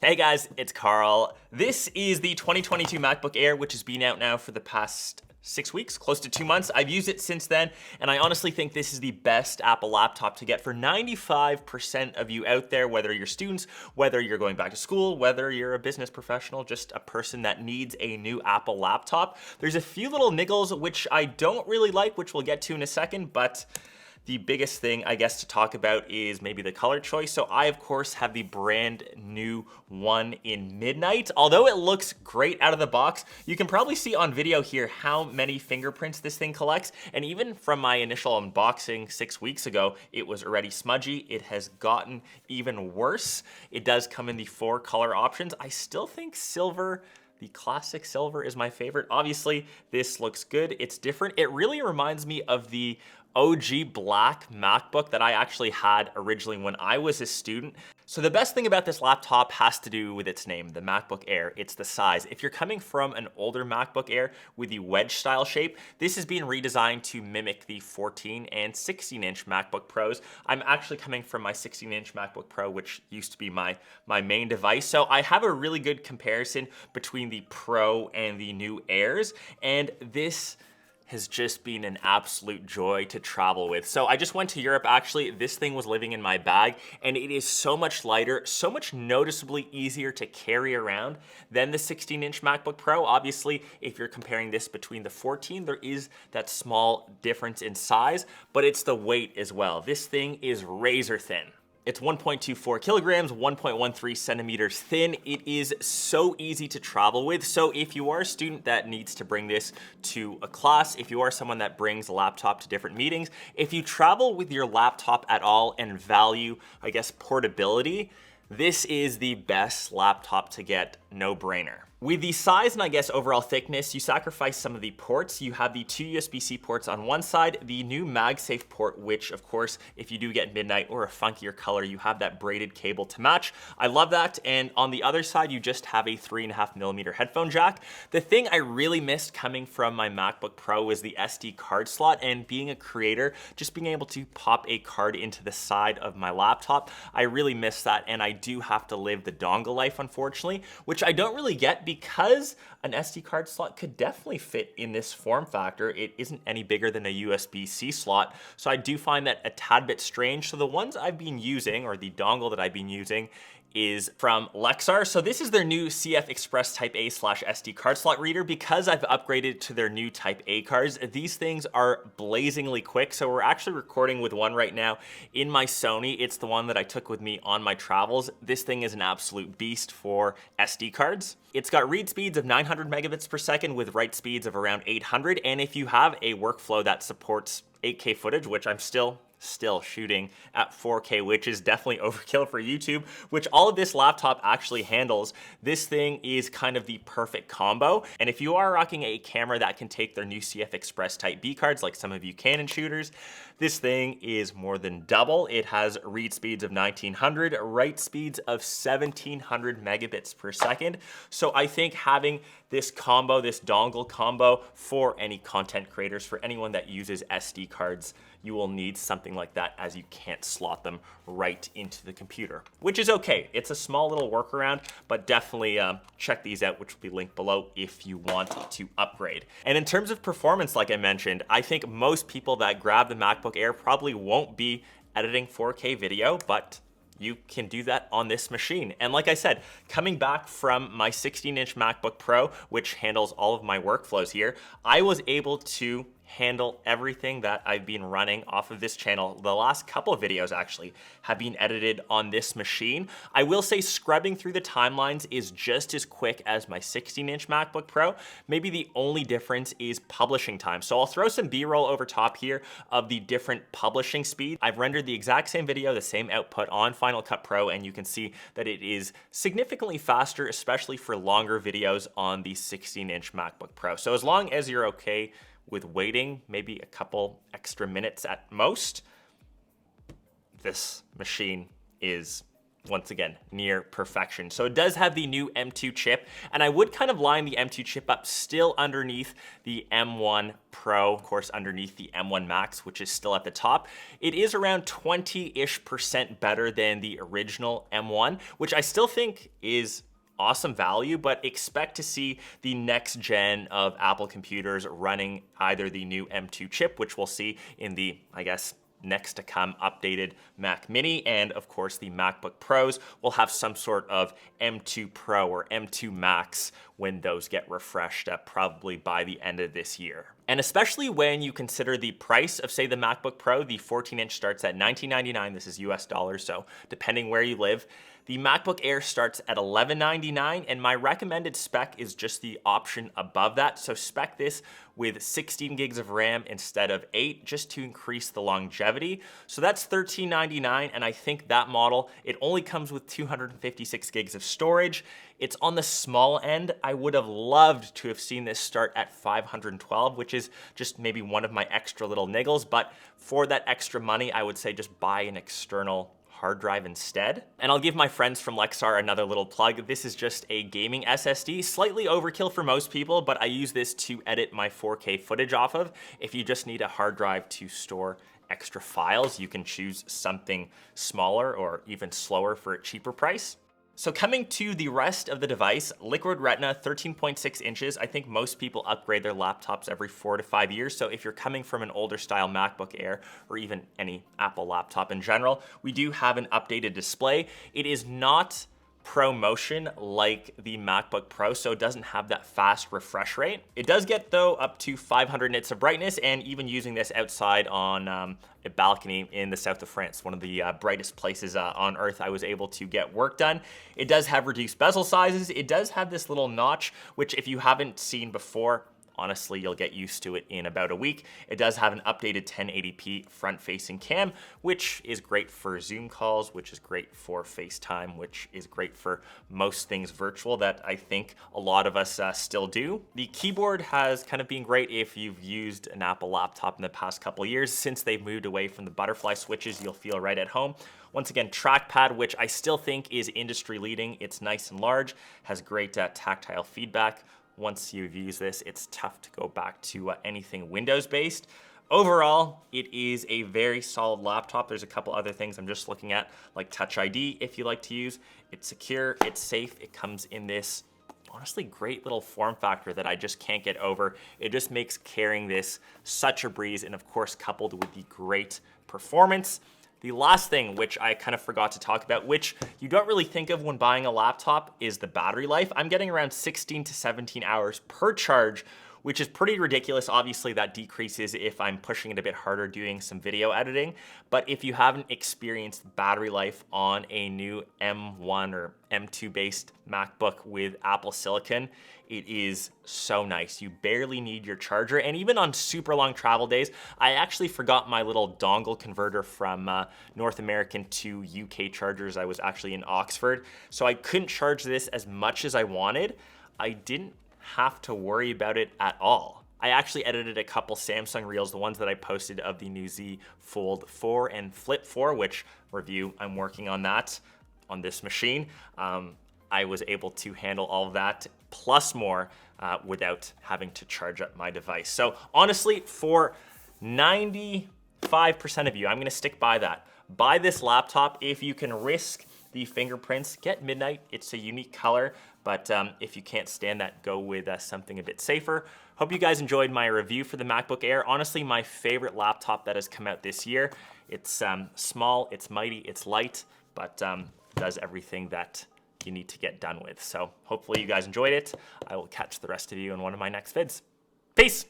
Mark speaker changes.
Speaker 1: Hey guys, it's Carl. This is the 2022 MacBook Air, which has been out now for the past 6 weeks, close to 2 months. I've used it since then, and I honestly think this is the best Apple laptop to get for 95% of you out there, whether you're students, whether you're going back to school, whether you're a business professional, just a person that needs a new Apple laptop. There's a few little niggles which I don't really like, which we'll get to in a second, but the biggest thing, I guess, to talk about is maybe the color choice. So I, of course, have the brand new one in Midnight. Although it looks great out of the box, you can probably see on video here how many fingerprints this thing collects. And even from my initial unboxing 6 weeks ago, it was already smudgy. It has gotten even worse. It does come in the 4 color options. I still think silver, the classic silver, is my favorite. Obviously, this looks good. It's different. It really reminds me of the OG black MacBook that I actually had originally when I was a student. So the best thing about this laptop has to do with its name, the MacBook Air. It's the size. If you're coming from an older MacBook Air with the wedge style shape, this is being redesigned to mimic the 14 and 16-inch MacBook Pros. I'm actually coming from my 16-inch MacBook Pro, which used to be my main device. So I have a really good comparison between the Pro and the new Airs, and this has just been an absolute joy to travel with. So I just went to Europe actually. This thing was living in my bag, and it is so much lighter, so much noticeably easier to carry around than the 16-inch MacBook Pro. Obviously, if you're comparing this between the 14, there is that small difference in size, but it's the weight as well. This thing is razor thin. It's 1.24 kilograms, 1.13 centimeters thin. It is so easy to travel with. So if you are a student that needs to bring this to a class, if you are someone that brings a laptop to different meetings, if you travel with your laptop at all and value, I guess, portability, this is the best laptop to get, no brainer. With the size and I guess overall thickness, you sacrifice some of the ports. You have the 2 USB-C ports on one side, the new MagSafe port, which of course, if you do get Midnight or a funkier color, you have that braided cable to match. I love that. And on the other side, you just have a 3.5mm headphone jack. The thing I really missed coming from my MacBook Pro was the SD card slot, and being a creator, just being able to pop a card into the side of my laptop, I really miss that, and I do have to live the dongle life, unfortunately, which I don't really get because an SD card slot could definitely fit in this form factor. It isn't any bigger than a USB-C slot, so I do find that a tad bit strange. So the ones I've been using, or the dongle that I've been using, is from Lexar. So this is their new CF Express Type A/SD card slot reader. Because I've upgraded to their new Type A cards, these things are blazingly quick. So we're actually recording with one right now in my Sony. It's the one that I took with me on my travels. This thing is an absolute beast for SD cards. It's got read speeds of 900 megabits per second with write speeds of around 800. And if you have a workflow that supports 8K footage, which I'm still shooting at 4K, which is definitely overkill for YouTube, which all of this laptop actually handles. This thing is kind of the perfect combo. And if you are rocking a camera that can take their new CF Express Type B cards, like some of you Canon shooters, this thing is more than double. It has read speeds of 1900, write speeds of 1700 megabits per second. So I think having this combo, this dongle combo for any content creators, for anyone that uses SD cards, you will need something like that, as you can't slot them right into the computer, which is okay. It's a small little workaround, but definitely check these out, which will be linked below if you want to upgrade. And in terms of performance, like I mentioned, I think most people that grab the MacBook Air probably won't be editing 4K video, but you can do that on this machine. And like I said, coming back from my 16-inch MacBook Pro, which handles all of my workflows here, I was able to handle everything that I've been running off of this channel. The last couple of videos actually have been edited on this machine. I will say scrubbing through the timelines is just as quick as my 16-inch MacBook Pro. Maybe the only difference is publishing time. So I'll throw some B-roll over top here of the different publishing speed. I've rendered the exact same video, the same output on Final Cut Pro, and you can see that it is significantly faster, especially for longer videos on the 16-inch MacBook Pro. So as long as you're okay with waiting maybe a couple extra minutes at most, this machine is once again, near perfection. So it does have the new M2 chip, and I would kind of line the M2 chip up still underneath the M1 Pro, of course, underneath the M1 Max, which is still at the top. It is around 20-ish% better than the original M1, which I still think is awesome value, but expect to see the next gen of Apple computers running either the new M2 chip, which we'll see in the, I guess, next to come updated Mac Mini, and of course the MacBook Pros will have some sort of M2 Pro or M2 Max when those get refreshed probably by the end of this year. And especially when you consider the price of, say, the MacBook Pro, the 14-inch starts at $19.99. This is US dollars, so depending where you live. The MacBook Air starts at $11.99, and my recommended spec is just the option above that. So spec this with 16 gigs of RAM instead of 8, just to increase the longevity. So that's $13.99, and I think that model, it only comes with 256 gigs of storage. It's on the small end. I would have loved to have seen this start at 512, which is just maybe one of my extra little niggles, but for that extra money, I would say just buy an external hard drive instead. And I'll give my friends from Lexar another little plug. This is just a gaming SSD, slightly overkill for most people, but I use this to edit my 4K footage off of. If you just need a hard drive to store extra files, you can choose something smaller or even slower for a cheaper price. So coming to the rest of the device, Liquid Retina, 13.6 inches. I think most people upgrade their laptops every 4 to 5 years. So if you're coming from an older style MacBook Air or even any Apple laptop in general, we do have an updated display. It is not ProMotion like the MacBook Pro, so it doesn't have that fast refresh rate. It does get, though, up to 500 nits of brightness, and even using this outside on a balcony in the south of France, one of the brightest places on earth, I was able to get work done. It does have reduced bezel sizes. It does have this little notch, which if you haven't seen before, honestly, you'll get used to it in about a week. It does have an updated 1080p front-facing cam, which is great for Zoom calls, which is great for FaceTime, which is great for most things virtual that I think a lot of us still do. The keyboard has kind of been great if you've used an Apple laptop in the past couple of years. Since they've moved away from the butterfly switches, you'll feel right at home. Once again, trackpad, which I still think is industry leading. It's nice and large, has great tactile feedback. Once you've used this, it's tough to go back to anything Windows-based. Overall, it is a very solid laptop. There's a couple other things I'm just looking at, like Touch ID if you like to use. It's secure, it's safe, it comes in this honestly great little form factor that I just can't get over. It just makes carrying this such a breeze, and of course, coupled with the great performance. The last thing, which I kind of forgot to talk about, which you don't really think of when buying a laptop, is the battery life. I'm getting around 16 to 17 hours per charge, which is pretty ridiculous. Obviously, that decreases if I'm pushing it a bit harder doing some video editing. But if you haven't experienced battery life on a new M1 or M2 based MacBook with Apple Silicon, it is so nice. You barely need your charger. And even on super long travel days, I actually forgot my little dongle converter from North American to UK chargers. I was actually in Oxford, so I couldn't charge this as much as I wanted. I didn't have to worry about it at all. I actually edited a couple Samsung reels, the ones that I posted of the new Z Fold 4 and Flip 4, which review, I'm working on that on this machine. I was able to handle all of that plus more without having to charge up my device. So honestly, for 95% of you, I'm gonna stick by that. Buy this laptop if you can risk the fingerprints. Get Midnight, it's a unique color, but if you can't stand that, go with something a bit safer. Hope you guys enjoyed my review for the MacBook Air. Honestly, my favorite laptop that has come out this year. It's small, it's mighty, it's light, but does everything that you need to get done with. So hopefully you guys enjoyed it. I will catch the rest of you in one of my next vids. Peace.